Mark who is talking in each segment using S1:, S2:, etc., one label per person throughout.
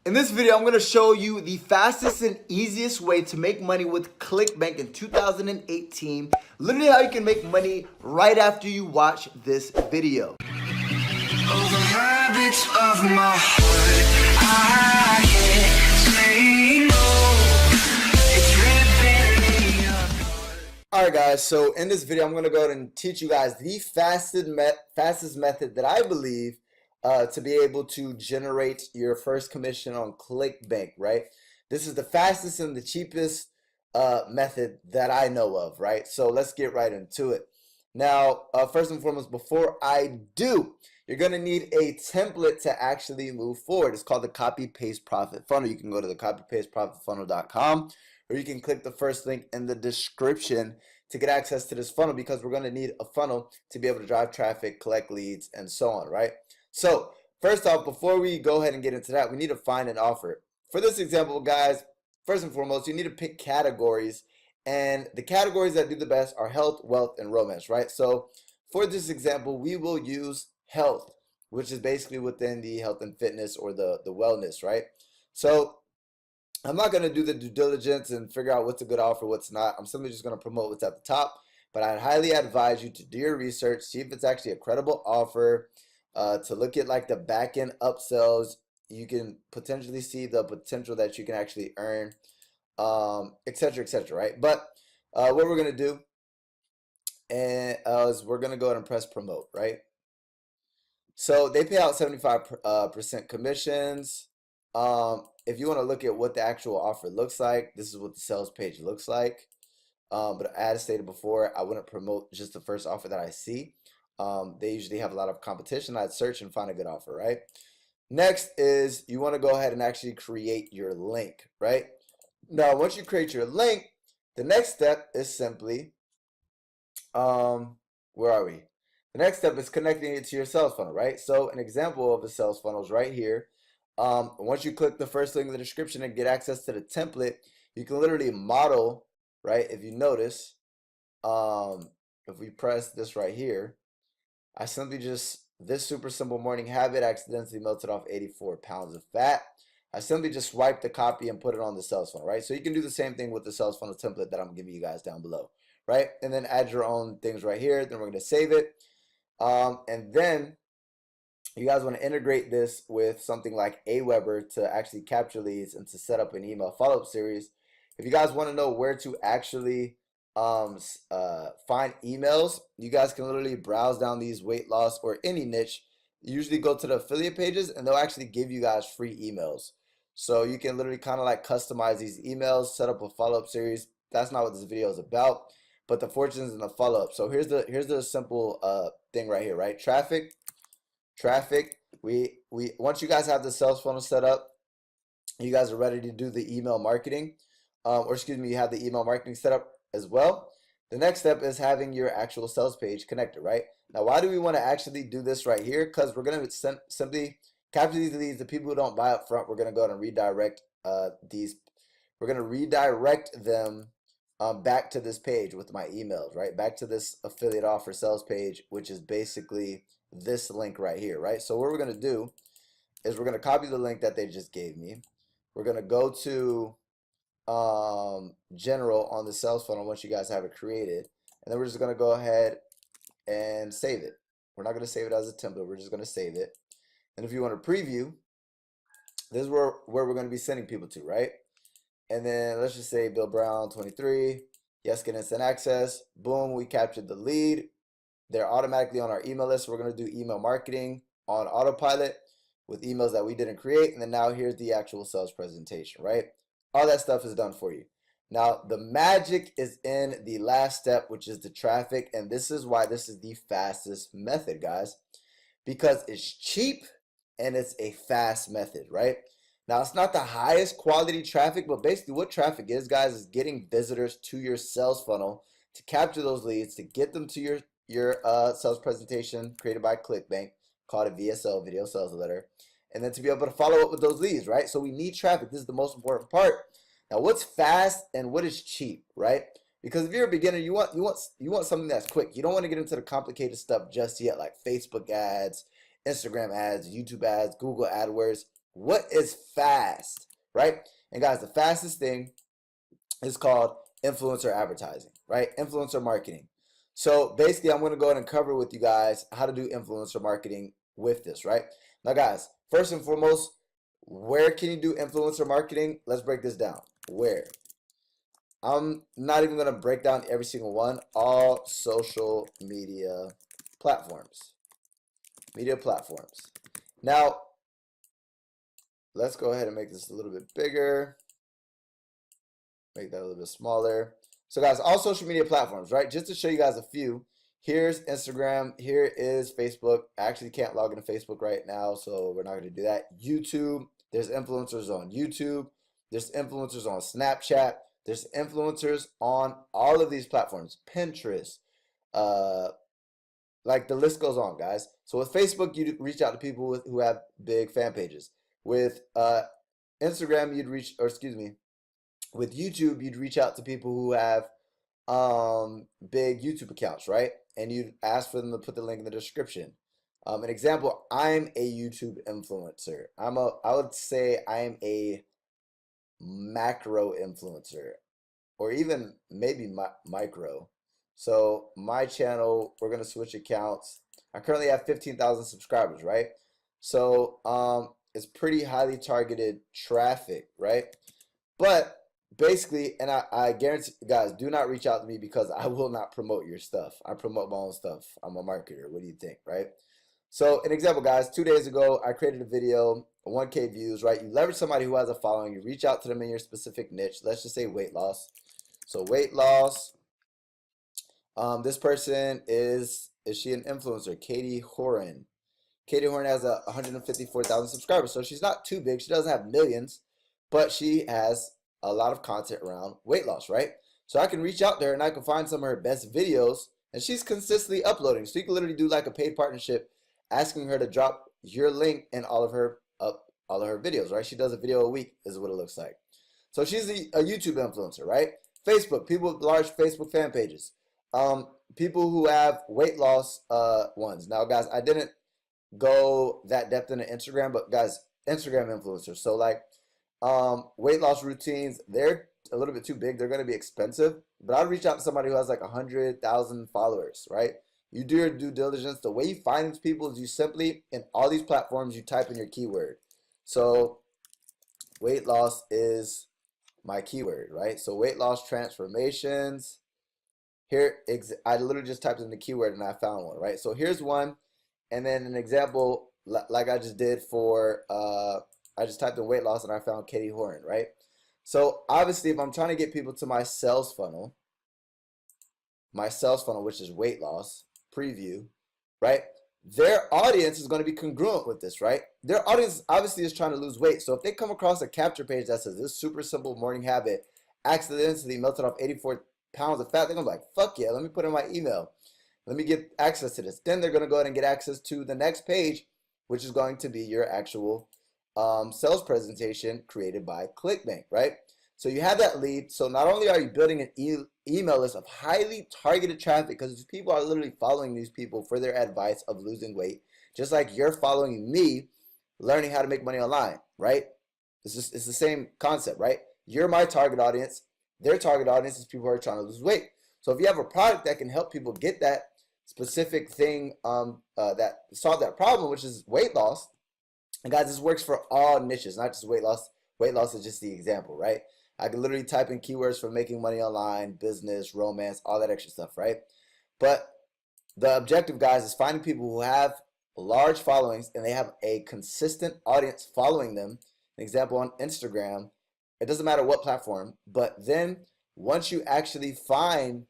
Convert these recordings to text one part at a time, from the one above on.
S1: In this video, I'm going to show you the fastest and easiest way to make money with ClickBank in 2018. Literally how you can make money right after you watch this video. Alright guys, so in this video, I'm going to go ahead and teach you guys the fastest method that I believe to be able to generate your first commission on ClickBank, right? This is the fastest and the cheapest method that I know of, right? So let's get right into it. Now, first and foremost, before I do, you're going to need a template to actually move forward. It's called the Copy Paste Profit Funnel. You can go to the copypasteprofitfunnel.com, or you can click the first link in the description to get access to this funnel, because we're going to need a funnel to be able to drive traffic, collect leads, and so on, right? So first off, before we go ahead and get into that, we need to find an offer. For this example, guys, first and foremost, you need to pick categories, and the categories that do the best are health, wealth, and romance, right? So for this example, we will use health, which is basically within the health and fitness or the wellness, right? So I'm not going to do the due diligence and figure out what's a good offer, what's not. I'm simply just going to promote what's at the top, but I'd highly advise you to do your research, see if it's actually a credible offer, to look at like the back end upsells. You can potentially see the potential that you can actually earn, etc., right? But what we're going to do is we're going to go ahead and press promote, right? So they pay out 75% commissions. If you want to look at what the actual offer looks like, this is what the sales page looks like. But as stated before, I wouldn't promote just the first offer that I see. They usually have a lot of competition. I'd search and find a good offer, right? Next is you want to go ahead and actually create your link, right? Now, once you create your link, the next step is simply, where are we? The next step is connecting it to your sales funnel, right? So an example of a sales funnel is right here. Once you click the first link in the description and get access to the template, you can literally model, right? If you notice, if we press this right here, I simply just, this super simple morning habit accidentally melted off 84 pounds of fat. I simply just swipe the copy and put it on the sales funnel, right? So you can do the same thing with the sales funnel template that I'm giving you guys down below, right? And then add your own things right here. Then we're going to save it. And then you guys want to integrate this with something like Aweber to actually capture leads and to set up an email follow-up series. If you guys want to know where to actually find emails, you guys can literally browse down these weight loss or any niche. Usually go to the affiliate pages and they'll actually give you guys free emails. So you can literally kind of like customize these emails, set up a follow-up series. That's not what this video is about, but the fortunes in the follow-up. So here's the simple thing right here, right? Traffic. Once you guys have the sales funnel set up, you guys are ready to do the email marketing, or excuse me, you have the email marketing set up as well. The next step is having your actual sales page connected, right? Now, why do we want to actually do this right here? Because we're going to simply capture these leads. The people who don't buy up front, we're going to go ahead and redirect these. We're going to redirect them back to this page with my emails, right? Back to this affiliate offer sales page, which is basically this link right here, right? So what we're going to do is we're going to copy the link that they just gave me. We're going to go to general on the sales funnel once you guys have it created, and then we're just going to go ahead and save it. We're not going to save it as a template. We're just going to save it. And if you want to preview, this is where we're going to be sending people to, right? And then let's just say Bill Brown 23, yes, get instant access. Boom, we captured the lead. They're automatically on our email list. So we're going to do email marketing on autopilot with emails that we didn't create. And then now here's the actual sales presentation, right? All that stuff is done for you. Now, the magic is in the last step, which is the traffic. And this is why this is the fastest method, guys, because it's cheap and it's a fast method, right? Now, it's not the highest quality traffic, but basically what traffic is, guys, is getting visitors to your sales funnel to capture those leads, to get them to your sales presentation created by ClickBank, called a VSL, Video Sales Letter, and then to be able to follow up with those leads, right? So we need traffic. This is the most important part. Now, what's fast and what is cheap, right? Because if you're a beginner, you want something that's quick. You don't want to get into the complicated stuff just yet, like Facebook ads, Instagram ads, YouTube ads, Google AdWords. What is fast, right? And guys, the fastest thing is called influencer advertising, right? Influencer marketing. So basically, I'm going to go ahead and cover with you guys how to do influencer marketing with this, right? Now, guys, first and foremost, where can you do influencer marketing? Let's break this down. Where? I'm not even going to break down every single one. All social media platforms. Media platforms. Now, let's go ahead and make this a little bit bigger. Make that a little bit smaller. So guys, all social media platforms, right? Just to show you guys a few. Here's Instagram. Here is Facebook. I actually can't log into Facebook right now, so we're not going to do that. YouTube. There's influencers on YouTube. There's influencers on Snapchat. There's influencers on all of these platforms. Pinterest. Like the list goes on, guys. So with Facebook, you reach out to people who have big fan pages. With Instagram, you'd reach, or excuse me, with YouTube, you'd reach out to people who have big YouTube accounts, right? And you'd ask for them to put the link in the description. An example, I'm a YouTube influencer. I would say I'm a macro influencer, or even maybe micro. So my channel, we're gonna switch accounts. I currently have 15,000 subscribers, right? So it's pretty highly targeted traffic, right? But basically, and I guarantee, guys, do not reach out to me because I will not promote your stuff. I promote my own stuff. I'm a marketer. What do you think, right? So an example, guys, 2 days ago, I created a video, 1K views, right? You leverage somebody who has a following. You reach out to them in your specific niche. Let's just say weight loss. So weight loss. This person is she an influencer? Katie Horan. Katie Horn has 154,000 subscribers, so she's not too big. She doesn't have millions, but she has a lot of content around weight loss, right? So I can reach out to her and I can find some of her best videos, and she's consistently uploading. So you can literally do like a paid partnership, asking her to drop your link in all of her videos, right? She does a video a week, is what it looks like. So she's a YouTube influencer, right? Facebook, people with large Facebook fan pages, people who have weight loss ones. Now, guys, I didn't go that depth into Instagram, but guys, Instagram influencers. So like weight loss routines, they're a little bit too big. They're going to be expensive, but I'd reach out to somebody who has like 100,000 followers, right? You do your due diligence. The way you find these people is you simply, in all these platforms, you type in your keyword. So weight loss is my keyword, right? So weight loss transformations. Here, I literally just typed in the keyword and I found one, right? So here's one. And then an example, like I just did for, I just typed in weight loss and I found Katie Horan, right? So obviously, if I'm trying to get people to my sales funnel, which is weight loss preview, right? Their audience is going to be congruent with this, right? Their audience obviously is trying to lose weight. So if they come across a capture page that says this super simple morning habit accidentally melted off 84 pounds of fat, they're going to be like, fuck yeah, let me put in my email. Let me get access to this. Then they're going to go ahead and get access to the next page, which is going to be your actual sales presentation created by ClickBank, right? So you have that lead. So not only are you building an email list of highly targeted traffic, because people are literally following these people for their advice of losing weight, just like you're following me, learning how to make money online, right? It's the same concept, right? You're my target audience. Their target audience is people who are trying to lose weight. So if you have a product that can help people get that specific thing that solve that problem, which is weight loss. And guys, this works for all niches, not just weight loss. Weight loss is just the example, right? I can literally type in keywords for making money online, business, romance, all that extra stuff, right? But the objective, guys, is finding people who have large followings and they have a consistent audience following them. An example on Instagram, it doesn't matter what platform, but then once you actually find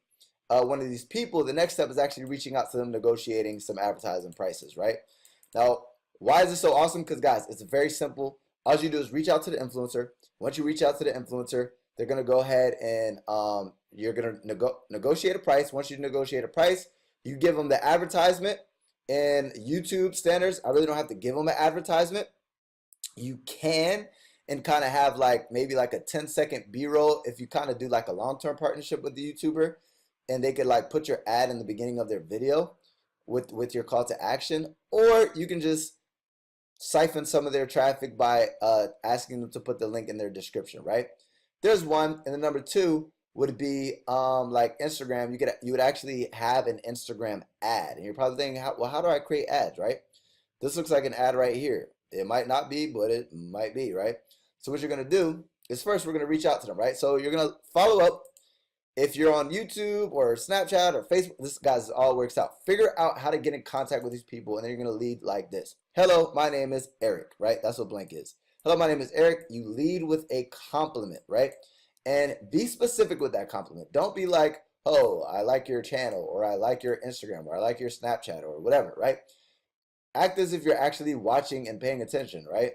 S1: one of these people, the next step is actually reaching out to them, negotiating some advertising prices, right? Now, why is this so awesome? Because guys, it's very simple. All you do is reach out to the influencer. Once you reach out to the influencer, they're going to go ahead and you're going to negotiate a price. Once you negotiate a price, you give them the advertisement. And YouTube standards, I really don't have to give them an advertisement. You can and kind of have like maybe like a 10-second B-roll if you kind of do like a long-term partnership with the YouTuber, and they could like put your ad in the beginning of their video with your call to action. Or you can just siphon some of their traffic by asking them to put the link in their description, right? There's one, and then number two would be like Instagram. You would actually have an Instagram ad, and you're probably thinking, well, how do I create ads, right? This looks like an ad right here. It might not be, but it might be, right? So what you're gonna do is first we're gonna reach out to them, right? So you're gonna follow up. If you're on YouTube or Snapchat or Facebook, this guys all works out. Figure out how to get in contact with these people, and then you're gonna lead like this. Hello, my name is Eric, right? That's what blank is. Hello, my name is Eric. You lead with a compliment, right? And be specific with that compliment. Don't be like, oh, I like your channel, or I like your Instagram, or I like your Snapchat, or whatever, right? Act as if you're actually watching and paying attention, right?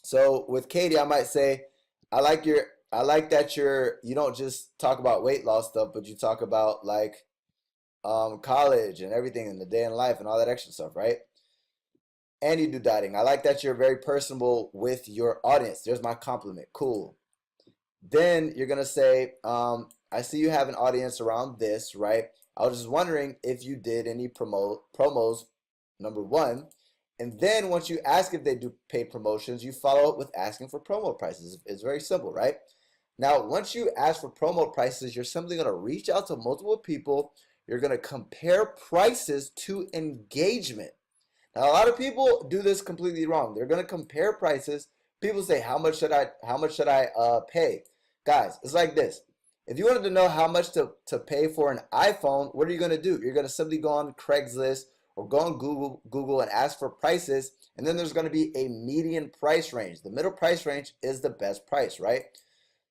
S1: So with Katie, I might say, I like that you don't just talk about weight loss stuff, but you talk about like college and everything and the day in life and all that extra stuff, right? And you do dieting. I like that you're very personable with your audience. There's my compliment. Cool. Then you're gonna say, I see you have an audience around this, right? I was just wondering if you did any promos, number one. And then once you ask if they do paid promotions, you follow up with asking for promo prices. It's very simple, right? Now, once you ask for promo prices, you're simply going to reach out to multiple people. You're going to compare prices to engagement. Now, a lot of people do this completely wrong. They're going to compare prices. People say, how much should I pay? Guys, it's like this. If you wanted to know how much to pay for an iPhone, what are you going to do? You're going to simply go on Craigslist or go on Google and ask for prices, and then there's going to be a median price range. The middle price range is the best price, right?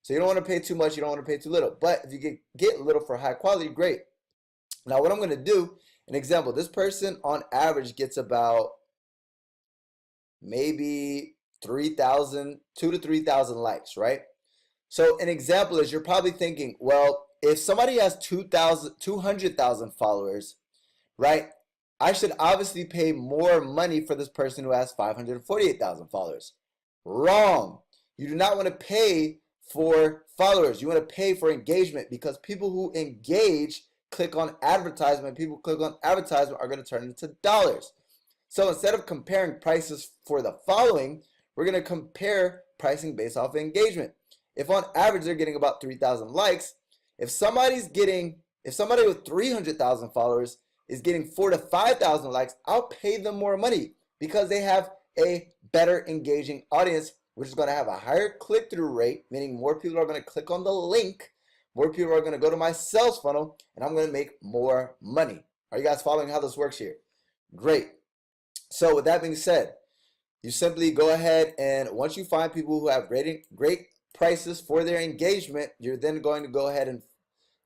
S1: So you don't want to pay too much, you don't want to pay too little. But if you get little for high quality, great. Now what I'm going to do, an example, this person on average gets about maybe 2,000 to 3,000 likes, right? So an example is you're probably thinking, well, if somebody has 200,000 followers, right? I should obviously pay more money for this person who has 548,000 followers. Wrong. You do not want to pay for followers. You want to pay for engagement, because people who engage click on advertisement. People who click on advertisement are going to turn into dollars. So instead of comparing prices for the following, we're going to compare pricing based off of engagement. If on average they're getting about 3,000 likes, if somebody with 300,000 followers is getting 4,000 to 5,000 likes, I'll pay them more money because they have a better engaging audience, which is going to have a higher click-through rate, meaning more people are going to click on the link, more people are going to go to my sales funnel, and I'm going to make more money. Are you guys following how this works here? Great. So with that being said, you simply go ahead, and once you find people who have great prices for their engagement, you're then going to go ahead and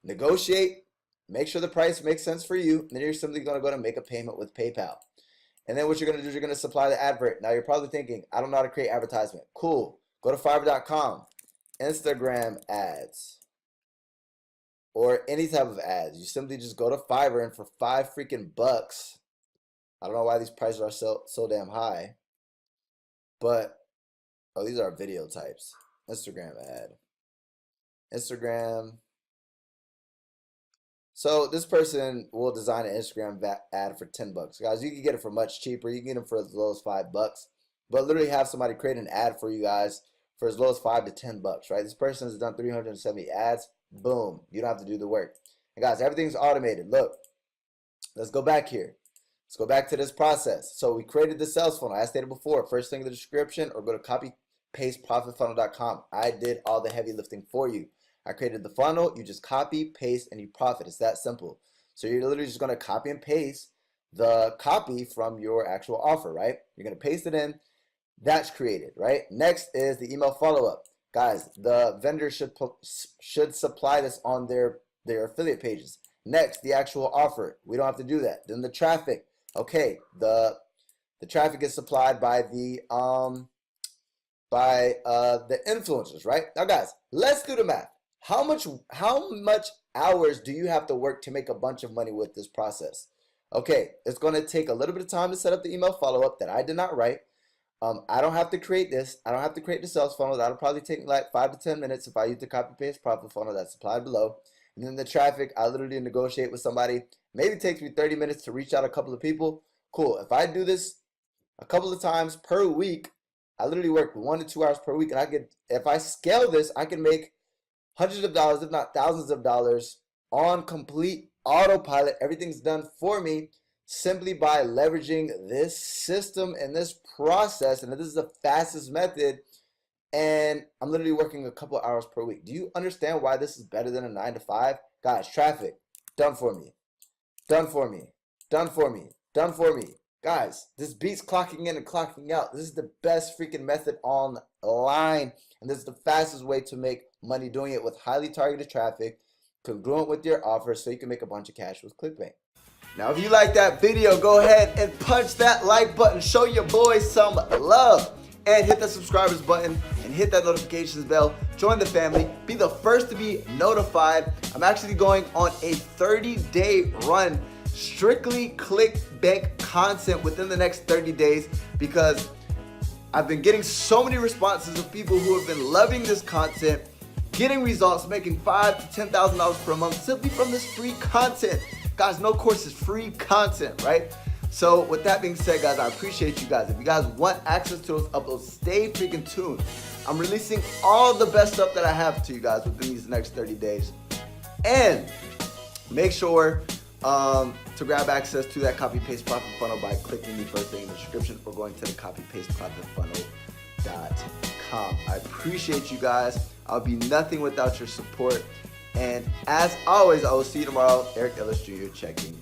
S1: negotiate, make sure the price makes sense for you, and then you're simply going to go to make a payment with PayPal. And then what you're going to do is you're going to supply the advert. Now you're probably thinking, I don't know how to create advertisement. Cool. Go to Fiverr.com, Instagram ads, or any type of ads. You simply just go to Fiverr, and for $5 freaking bucks, I don't know why these prices are so damn high, but oh, these are video types. Instagram ad. Instagram. So this person will design an Instagram ad for 10 bucks. Guys, you can get it for much cheaper. You can get them for as low as $5, but literally have somebody create an ad for you guys for as low as $5 to 10 bucks, right? This person has done 370 ads. Boom. You don't have to do the work. And guys, everything's automated. Look, let's go back here. Let's go back to this process. So we created the sales funnel. As stated before, first thing in the description, or go to copypasteprofitfunnel.com. I did all the heavy lifting for you. I created the funnel. You just copy, paste, and you profit. It's that simple. So you're literally just going to copy and paste the copy from your actual offer, right? You're going to paste it in. That's created, right? Next is the email follow-up. Guys, the vendor should supply this on their affiliate pages. Next, the actual offer. We don't have to do that. Then the traffic. Okay, the traffic is supplied by the influencers, right? Now, guys, let's do the math. How much hours do you have to work to make a bunch of money with this process? Okay, it's going to take a little bit of time to set up the email follow-up that I did not write. I don't have to create this. I don't have to create the sales funnel. That'll probably take me like 5 to 10 minutes if I use the copy paste profit funnel that's supplied below. And then the traffic, I literally negotiate with somebody. Maybe it takes me 30 minutes to reach out a couple of people. Cool. If I do this, a couple of times per week. I literally work 1 to 2 hours per week, and I could, if I scale this, I can make hundreds of dollars, if not thousands of dollars, on complete autopilot. Everything's done for me simply by leveraging this system and this process. And this is the fastest method. And I'm literally working a couple of hours per week. Do you understand why this is better than a 9 to 5? Guys, traffic, done for me. Done for me. Done for me. Done for me. Guys, this beats clocking in and clocking out. This is the best freaking method online. And this is the fastest way to make money doing it with highly targeted traffic, congruent with your offer, so you can make a bunch of cash with ClickBank. Now, if you like that video, go ahead and punch that like button. Show your boys some love. And hit that subscribers button and hit that notifications bell. Join the family. Be the first to be notified. I'm actually going on a 30-day run, strictly ClickBank content within the next 30 days because I've been getting so many responses of people who have been loving this content, getting results, making $5,000 to $10,000 per month simply from this free content. Guys, no course is free content, right? So with that being said, guys, I appreciate you guys. If you guys want access to those uploads, stay freaking tuned. I'm releasing all the best stuff that I have to you guys within these next 30 days. And make sure to grab access to that copy paste profit funnel by clicking the first link in the description or going to the copy paste profit funnel.com. I appreciate you guys. I'll be nothing without your support. And as always, I will see you tomorrow. Eric Ellis Jr. checking